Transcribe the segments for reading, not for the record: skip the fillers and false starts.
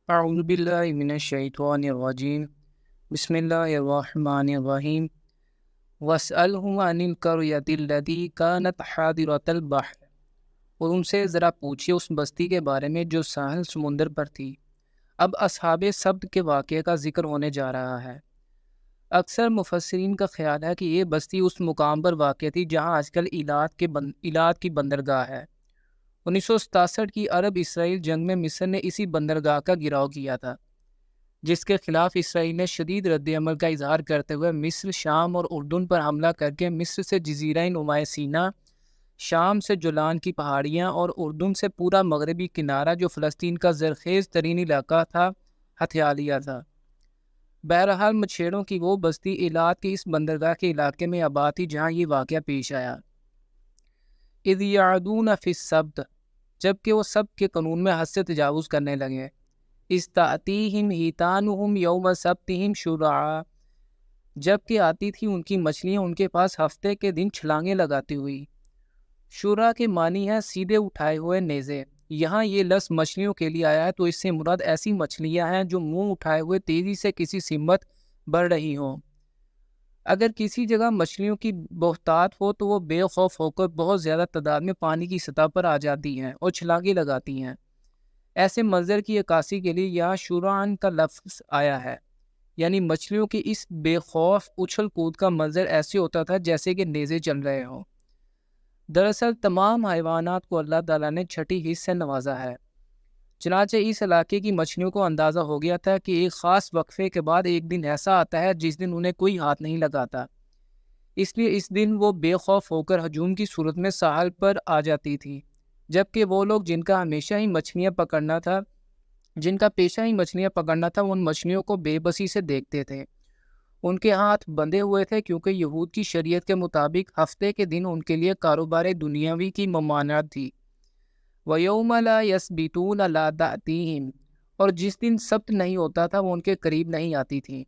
اعوذ باللہ من الشیطان الرجیم بسم اللہ الرحمن الرحیم واسألہم عن القریۃ التی کانت حاضرۃ البحر، اور ان سے ذرا پوچھیے اس بستی کے بارے میں جو ساحل سمندر پر تھی۔ اب اصحاب سبت کے واقعے کا ذکر ہونے جا رہا ہے۔ اکثر مفسرین کا خیال ہے کہ یہ بستی اس مقام پر واقع تھی جہاں آج کل ایلات کی بندرگاہ ہے۔ 1967 کی عرب اسرائیل جنگ میں مصر نے اسی بندرگاہ کا گھراؤ کیا تھا، جس کے خلاف اسرائیل نے شدید رد عمل کا اظہار کرتے ہوئے مصر، شام اور اردن پر حملہ کر کے مصر سے جزیرہ نمایاں سینا، شام سے جولان کی پہاڑیاں اور اردن سے پورا مغربی کنارہ جو فلسطین کا زرخیز ترین علاقہ تھا ہتھیا لیا تھا۔ بہرحال مچھیروں کی وہ بستی ایلات کے اس بندرگاہ کے علاقے میں آباد تھی جہاں یہ واقعہ پیش آیا۔ اذ یعدون فی السبت، جبکہ وہ سبت کے قانون میں حد سے تجاوز کرنے لگے۔ اذ تأتیہم حیتانہم یوم سبتہم شرعا، جبکہ آتی تھی ان کی مچھلیاں ان کے پاس ہفتے کے دن چھلانگیں لگاتی ہوئی۔ شرع کے معنی ہے سیدھے اٹھائے ہوئے نیزے۔ یہاں یہ لفظ مچھلیوں کے لیے آیا ہے تو اس سے مراد ایسی مچھلیاں ہیں جو منہ اٹھائے ہوئے تیزی سے کسی سمت بڑھ رہی ہوں۔ اگر کسی جگہ مچھلیوں کی بہتات ہو تو وہ بے خوف ہو کر بہت زیادہ تعداد میں پانی کی سطح پر آ جاتی ہیں اور چھلانگیں لگاتی ہیں۔ ایسے منظر کی عکاسی کے لیے یہاں شرعن کا لفظ آیا ہے، یعنی مچھلیوں کی اس بے خوف اچھل کود کا منظر ایسے ہوتا تھا جیسے کہ نیزے چل رہے ہوں۔ دراصل تمام حیوانات کو اللہ تعالیٰ نے چھٹی حس سے نوازا ہے، چنانچہ اس علاقے کی مچھلیوں کو اندازہ ہو گیا تھا کہ ایک خاص وقفے کے بعد ایک دن ایسا آتا ہے جس دن انہیں کوئی ہاتھ نہیں لگاتا، اس لیے اس دن وہ بے خوف ہو کر ہجوم کی صورت میں ساحل پر آ جاتی تھی، جبکہ وہ لوگ جن کا پیشہ ہی مچھلیاں پکڑنا تھا ان مچھلیوں کو بے بسی سے دیکھتے تھے۔ ان کے ہاتھ بندھے ہوئے تھے کیونکہ یہود کی شریعت کے مطابق ہفتے کے دن ان کے لیے کاروبار دنیاوی کی ممانعت تھی۔ وَيَوْمَ لَا يَسْبِتُونَ لَا تَأْتِيهِمْ، اور جس دن سبت نہیں ہوتا تھا وہ ان کے قریب نہیں آتی تھیں۔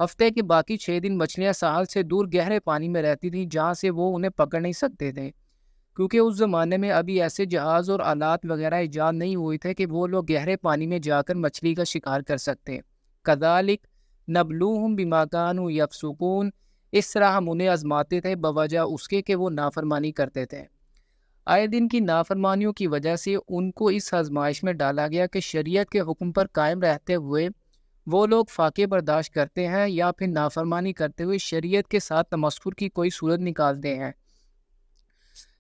ہفتے کے باقی 6 دن مچھلیاں ساحل سے دور گہرے پانی میں رہتی تھیں جہاں سے وہ انہیں پکڑ نہیں سکتے تھے، کیونکہ اس زمانے میں ابھی ایسے جہاز اور آلات وغیرہ ایجاد نہیں ہوئے تھے کہ وہ لوگ گہرے پانی میں جا کر مچھلی کا شکار کر سکتے۔ کذالک نبلوہم بما کانوا یفسقون، اس طرح ہم انہیں آزماتے تھے بوجہ اس کے کہ وہ نافرمانی کرتے تھے۔ آئے دن کی نافرمانیوں کی وجہ سے ان کو اس آزمائش میں ڈالا گیا کہ شریعت کے حکم پر قائم رہتے ہوئے وہ لوگ فاقے برداشت کرتے ہیں یا پھر نافرمانی کرتے ہوئے شریعت کے ساتھ تمسخر کی کوئی صورت نکالتے ہیں۔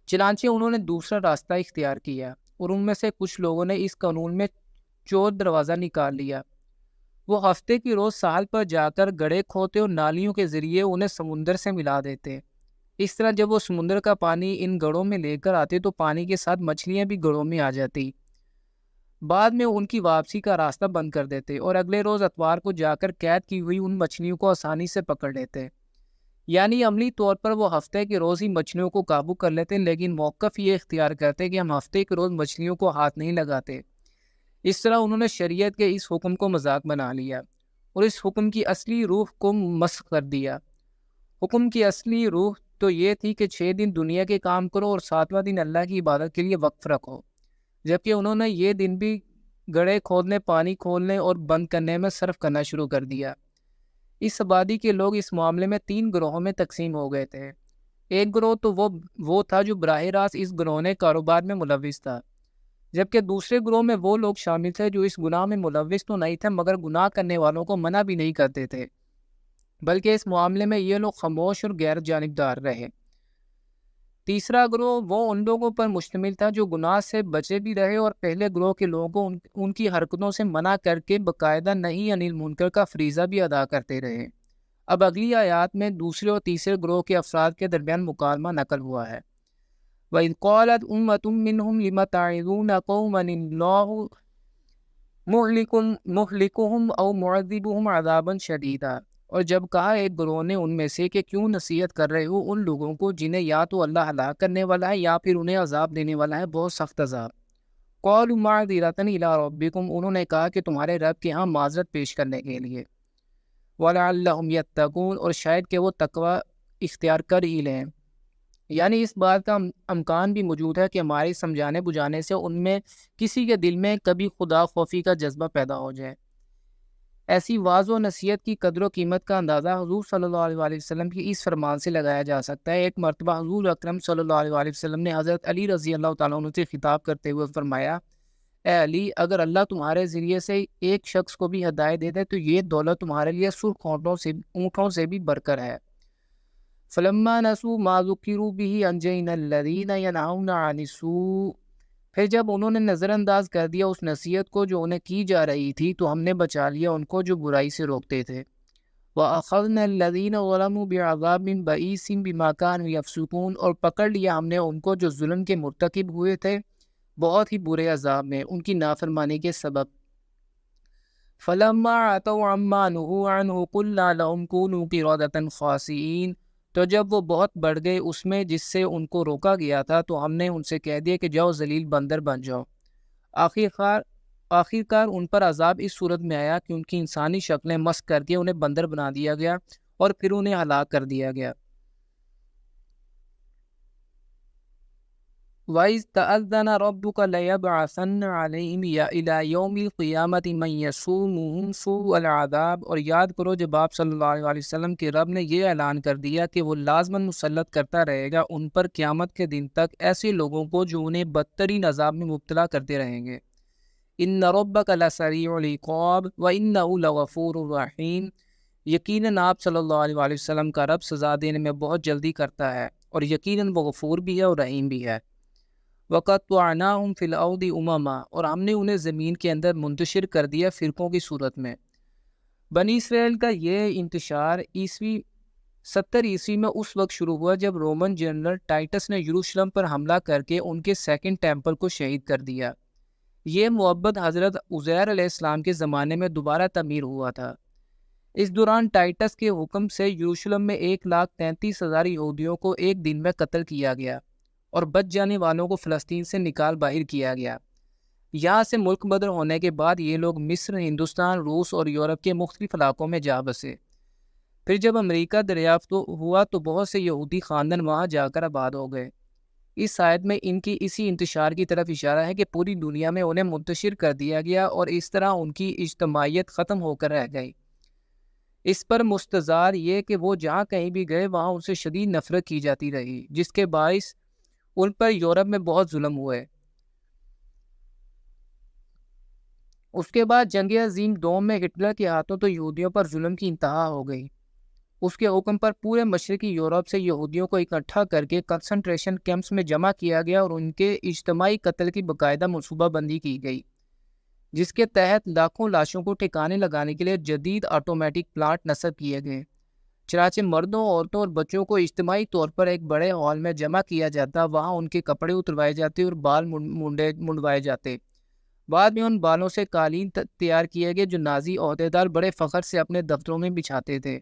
چنانچہ انہوں نے دوسرا راستہ اختیار کیا اور ان میں سے کچھ لوگوں نے اس قانون میں چور دروازہ نکال لیا۔ وہ ہفتے کی روز ساحل پر جا کر گڑھے کھودتے اور نالیوں کے ذریعے انہیں سمندر سے ملا دیتے۔ اس طرح جب وہ سمندر کا پانی ان گڑھوں میں لے کر آتے تو پانی کے ساتھ مچھلیاں بھی گڑھوں میں آ جاتی۔ بعد میں ان کی واپسی کا راستہ بند کر دیتے اور اگلے روز اتوار کو جا کر قید کی ہوئی ان مچھلیوں کو آسانی سے پکڑ لیتے۔ یعنی عملی طور پر وہ ہفتے کے روز ہی مچھلیوں کو قابو کر لیتے، لیکن موقف یہ اختیار کرتے کہ ہم ہفتے کے روز مچھلیوں کو ہاتھ نہیں لگاتے۔ اس طرح انہوں نے شریعت کے اس حکم کو مذاق بنا لیا اور اس حکم کی اصلی روح کو مسخ کر دیا۔ حکم کی اصلی روح تو یہ تھی کہ 6 دن دنیا کے کام کرو اور 7واں دن اللہ کی عبادت کے لیے وقف رکھو، جبکہ انہوں نے یہ دن بھی گڑھے کھودنے، پانی کھولنے اور بند کرنے میں صرف کرنا شروع کر دیا۔ اس آبادی کے لوگ اس معاملے میں 3 گروہوں میں تقسیم ہو گئے تھے۔ ایک گروہ تو وہ تھا جو براہ راست اس گروہ کاروبار میں ملوث تھا، جبکہ دوسرے گروہ میں وہ لوگ شامل تھے جو اس گناہ میں ملوث تو نہیں تھے مگر گناہ کرنے والوں کو منع بھی نہیں کرتے تھے، بلکہ اس معاملے میں یہ لوگ خاموش اور غیر جانبدار رہے۔ تیسرا گروہ وہ ان لوگوں پر مشتمل تھا جو گناہ سے بچے بھی رہے اور پہلے گروہ کے لوگوں کو ان کی حرکتوں سے منع کر کے باقاعدہ نہی عن المنکر کا فریضہ بھی ادا کرتے رہے۔ اب اگلی آیات میں دوسرے اور تیسرے گروہ کے افراد کے درمیان مکالمہ نقل ہوا ہے۔ وَإِذْ قَالَتْ أُمَّةٌ مِّنْهُمْ لِمَ تَعِظُونَ قَوْمًا اللَّهُ مُهْلِكُهُمْ أَوْ مُعَذِّبُهُمْ عَذَابًا شَدِيدًا، اور جب کہا ایک گروہ نے ان میں سے کہ کیوں نصیحت کر رہے ہو ان لوگوں کو جنہیں یا تو اللہ ہلاک کرنے والا ہے یا پھر انہیں عذاب دینے والا ہے، بہت سخت عذاب۔ قَالُوا مَعْذِرَةً إِلَىٰ رَبِّكُمْ، انہوں نے کہا کہ تمہارے رب کے ہاں معذرت پیش کرنے کے لیے۔ وَلَعَلَّهُمْ يَتَّقُونَ، اور شاید کہ وہ تقوی اختیار کر ہی لیں۔ یعنی اس بات کا امکان بھی موجود ہے کہ ہمارے سمجھانے بجھانے سے ان میں کسی کے دل میں کبھی خدا خوفی کا جذبہ پیدا ہو جائے۔ ایسی واضح و نصیحت کی قدر و قیمت کا اندازہ حضور صلی اللہ علیہ وسلم کی اس فرمان سے لگایا جا سکتا ہے۔ ایک مرتبہ حضور اکرم صلی اللہ علیہ وسلم نے حضرت علی رضی اللہ تعالیٰ عنہ سے خطاب کرتے ہوئے فرمایا، اے علی، اگر اللہ تمہارے ذریعے سے ایک شخص کو بھی ہدایت دے دے تو یہ دولت تمہارے لیے سرخ اونٹوں سے بھی برکر ہے۔ فلما نسوا ما ذکروا به انجینا الذین ینہون عن السوء، پھر جب انہوں نے نظر انداز کر دیا اس نصیحت کو جو انہیں کی جا رہی تھی تو ہم نے بچا لیا ان کو جو برائی سے روکتے تھے۔ وَأَخَذْنَا الَّذِينَ ظَلَمُوا بِعَذَابٍ بَئِيسٍ بِمَا كَانُوا يَفْسُقُونَ، اور پکڑ لیا ہم نے ان کو جو ظلم کے مرتکب ہوئے تھے بہت ہی برے عذاب میں ان کی نافرمانی کے سبب۔ فَلَمَّا عَتَوْا عَمَّا نُهُوا عَنْهُ قُلْنَا لَهُمْ كُونُوا قِرَدَةً خَاسِئِينَ، تو جب وہ بہت بڑھ گئے اس میں جس سے ان کو روکا گیا تھا تو ہم نے ان سے کہہ دیا کہ جاؤ ذلیل بندر بن جاؤ۔ آخرکار ان پر عذاب اس صورت میں آیا کہ ان کی انسانی شکلیں مسخ کر کے انہیں بندر بنا دیا گیا اور پھر انہیں ہلاک کر دیا گیا۔ وَإِذْ تَأَذَّنَ رَبُّكَ لَيَبْعَثَنَّ عَلَيْهِمْ إِلَى يَوْمِ الْقِيَامَةِ مَن يَسُومُهُمْ سُوءَ الْعَذَابِ، اور یاد کرو جب آپ صلی اللہ علیہ وسلم کے رب نے یہ اعلان کر دیا کہ وہ لازماً مسلط کرتا رہے گا ان پر قیامت کے دن تک ایسے لوگوں کو جو انہیں بدترین عذاب میں مبتلا کرتے رہیں گے۔ إِنَّ رَبَّكَ لَسَرِيعُ الْعِقَابِ وَإِنَّهُ لَغَفُورٌ رَحِيمٌ، یقیناً آپ صلی اللہ علیہ وسلم کا رب سزا دینے میں بہت جلدی کرتا ہے اور یقیناً وہ غفور بھی ہے اور رحیم بھی ہے۔ وَقَطَّعْنَاهُمْ فِي الْأَرْضِ أُمَمًا، اور ہم نے انہیں زمین کے اندر منتشر کر دیا فرقوں کی صورت میں۔ بنی اسرائیل کا یہ انتشار 70 عیسوی میں اس وقت شروع ہوا جب رومن جنرل ٹائٹس نے یروشلم پر حملہ کر کے ان کے سیکنڈ ٹیمپل کو شہید کر دیا۔ یہ معبد حضرت عزیر علیہ السلام کے زمانے میں دوبارہ تعمیر ہوا تھا۔ اس دوران ٹائٹس کے حکم سے یروشلم میں 1,33,000 یہودیوں کو ایک دن میں قتل کیا گیا اور بچ جانے والوں کو فلسطین سے نکال باہر کیا گیا۔ یہاں سے ملک بدر ہونے کے بعد یہ لوگ مصر، ہندوستان، روس اور یورپ کے مختلف علاقوں میں جا بسے۔ پھر جب امریکہ دریافت ہوا تو بہت سے یہودی خاندان وہاں جا کر آباد ہو گئے۔ اس آیت میں ان کی اسی انتشار کی طرف اشارہ ہے کہ پوری دنیا میں انہیں منتشر کر دیا گیا اور اس طرح ان کی اجتماعیت ختم ہو کر رہ گئی۔ اس پر مستظار یہ کہ وہ جہاں کہیں بھی گئے وہاں ان سے شدید نفرت کی جاتی رہی، جس کے باعث ان پر یورپ میں بہت ظلم ہوئے۔ اس کے بعد جنگ عظیم دوم میں ہٹلر کے ہاتھوں تو یہودیوں پر ظلم کی انتہا ہو گئی۔ اس کے حکم پر پورے مشرقی یورپ سے یہودیوں کو اکٹھا کر کے کنسنٹریشن کیمپس میں جمع کیا گیا اور ان کے اجتماعی قتل کی باقاعدہ منصوبہ بندی کی گئی، جس کے تحت لاکھوں لاشوں کو ٹھکانے لگانے کے لیے جدید آٹومیٹک پلانٹ نصب کیے گئے۔ چنانچہ مردوں، عورتوں اور بچوں کو اجتماعی طور پر ایک بڑے ہال میں جمع کیا جاتا، وہاں ان کے کپڑے اتروائے جاتے اور بال منڈوائے جاتے۔ بعد میں ان بالوں سے قالین تیار کیے گئے جو نازی عہدیدار بڑے فخر سے اپنے دفتروں میں بچھاتے تھے،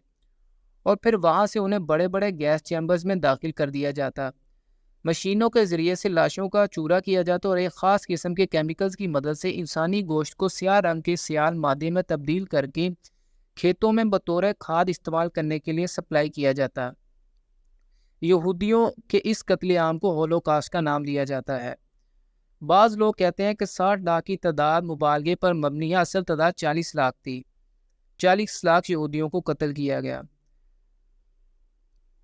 اور پھر وہاں سے انہیں بڑے بڑے گیس چیمبرز میں داخل کر دیا جاتا۔ مشینوں کے ذریعے سے لاشوں کا چورا کیا جاتا اور ایک خاص قسم کے کیمیکلز کی مدد سے انسانی گوشت کو سیاہ رنگ کے سیال مادے میں تبدیل کر کے کھیتوں میں بطور کھاد استعمال کرنے کے لیے سپلائی کیا جاتا۔ یہودیوں کے اس قتل عام کو ہولوکاسٹ کا نام دیا جاتا ہے۔ بعض لوگ کہتے ہیں کہ 60 لاکھ کی تعداد مبالغے پر مبنی ہے، اصل تعداد 40 لاکھ تھی۔ 40 لاکھ یہودیوں کو قتل کیا گیا۔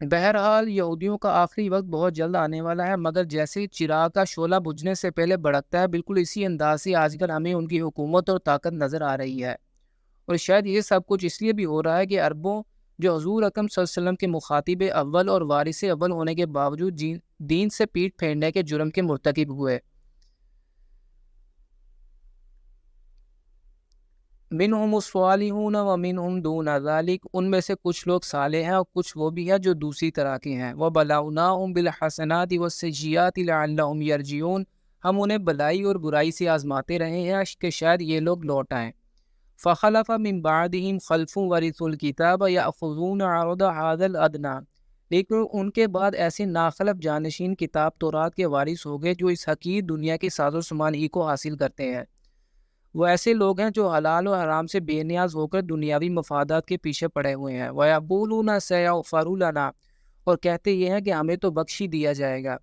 بہرحال یہودیوں کا آخری وقت بہت جلد آنے والا ہے، مگر جیسے چراغ کا شعلہ بجھنے سے پہلے بھڑکتا ہے، بالکل اسی انداز سے آج کل ہمیں ان کی حکومت اور طاقت نظر آ رہی ہے۔ اور شاید یہ سب کچھ اس لیے بھی ہو رہا ہے کہ عربوں جو حضور اکرم صلی اللہ علیہ وسلم کے مخاطب اول اور وارث اول ہونے کے باوجود دین سے پیٹ پھیرنے کے جرم کے مرتکب ہوئے۔ منہم الصالحون ومنہم دون ذلک، ان میں سے کچھ لوگ صالح ہیں اور کچھ وہ بھی ہیں جو دوسری طرح کے ہیں۔ وبلوناہم بالحسنات والسیئات لعلہم یرجعون، ہم انہیں بلائی اور برائی سے آزماتے رہے ہیں کہ شاید یہ لوگ لوٹ آئیں۔ فخلف من بعدهم خلف ورثوا الکتاب یأخذون عرض هذا الادنی، لیکن ان کے بعد ایسے ناخلف جانشین کتاب تورات کے وارث ہو گئے جو اس حقیر دنیا کے ساز و سامان ہی کو حاصل کرتے ہیں۔ وہ ایسے لوگ ہیں جو حلال و حرام سے بے نیاز ہو کر دنیاوی مفادات کے پیچھے پڑے ہوئے ہیں۔ وَيَقُولُونَ سَيَغْفَرُ لَنَا، اور کہتے یہ ہیں کہ ہمیں تو بخش ہی دیا جائے گا۔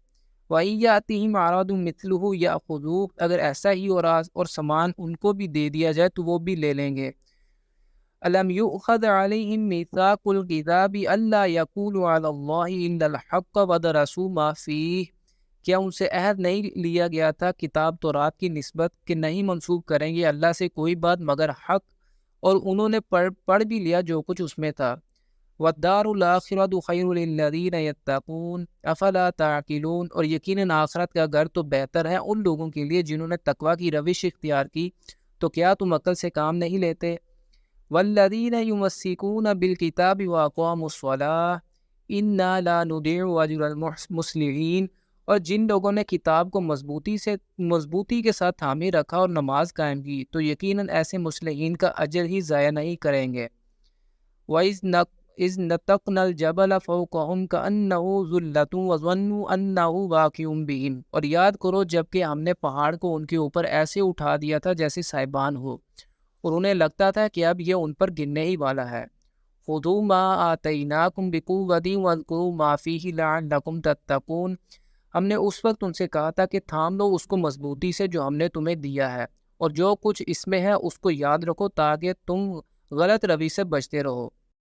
وَإِيَّاتِهِمْ عَرَضٌ مِثْلُهُ يَأْخُذُوهُ، اگر ایسا ہی اور سامان ان کو بھی دے دیا جائے تو وہ بھی لے لیں گے۔ أَلَمْ يُؤْخَذْ عَلَيْهِمْ مِيثَاقُ الْكِتَابِ أَلَّا يَقُولُوا عَلَى اللَّهِ إِلَّا الْحَقَّ وَدَرَسُوا مَا فِيهِ، کیا ان سے عہد نہیں لیا گیا تھا کتاب تورات کی نسبت کہ نہیں منسوب کریں گے اللہ سے کوئی بات مگر حق، اور انہوں نے پڑھ بھی لیا جو کچھ اس میں تھا۔ وَالدَّارُ الْآخِرَةُ خَيْرٌ لِلَّذِينَ يَتَّقُونَ أَفَلَا تَعْقِلُونَ، اور یقیناً آخرت کا گھر تو بہتر ہے ان لوگوں کے لیے جنہوں نے تقویٰ کی روش اختیار کی، تو کیا تم عقل سے کام نہیں لیتے؟ وَالَّذِينَ يُمَسِّكُونَ بِالْكِتَابِ وَأَقَامُوا الصَّلَاةَ إِنَّا لَا نُضِيعُ أَجْرَ الْمُصْلِحِينَ، اور جن لوگوں نے کتاب کو مضبوطی کے ساتھ تھامے رکھا اور نماز قائم کی، تو یقیناً ایسے مصلحین کا اجر ہی ضائع نہیں کریں گے۔ وَإِذْ نَتَقْنَا الْجَبَلَ فَوْقَهُمْ كَأَنَّهُ ظُلَّةٌ وَظَنُّوا أَنَّهُ واقع بِهِمْ، اور یاد کرو جب کہ ہم نے پہاڑ کو ان کے اوپر ایسے اٹھا دیا تھا جیسے سائبان ہو، اور انہیں لگتا تھا کہ اب یہ ان پر گرنے ہی والا ہے۔ خُذُوا مَا آتَيْنَاكُمْ بِقُوَّةٍ وَاذْكُرُوا مَا فِيهِ لَعَلَّكُمْ تَتَّقُونَ، ہم نے اس وقت ان سے کہا تھا کہ تھام لو اس کو مضبوطی سے جو ہم نے تمہیں دیا ہے، اور جو کچھ اس میں ہے اس کو یاد رکھو تاکہ تم غلط روی سے بچتے رہو۔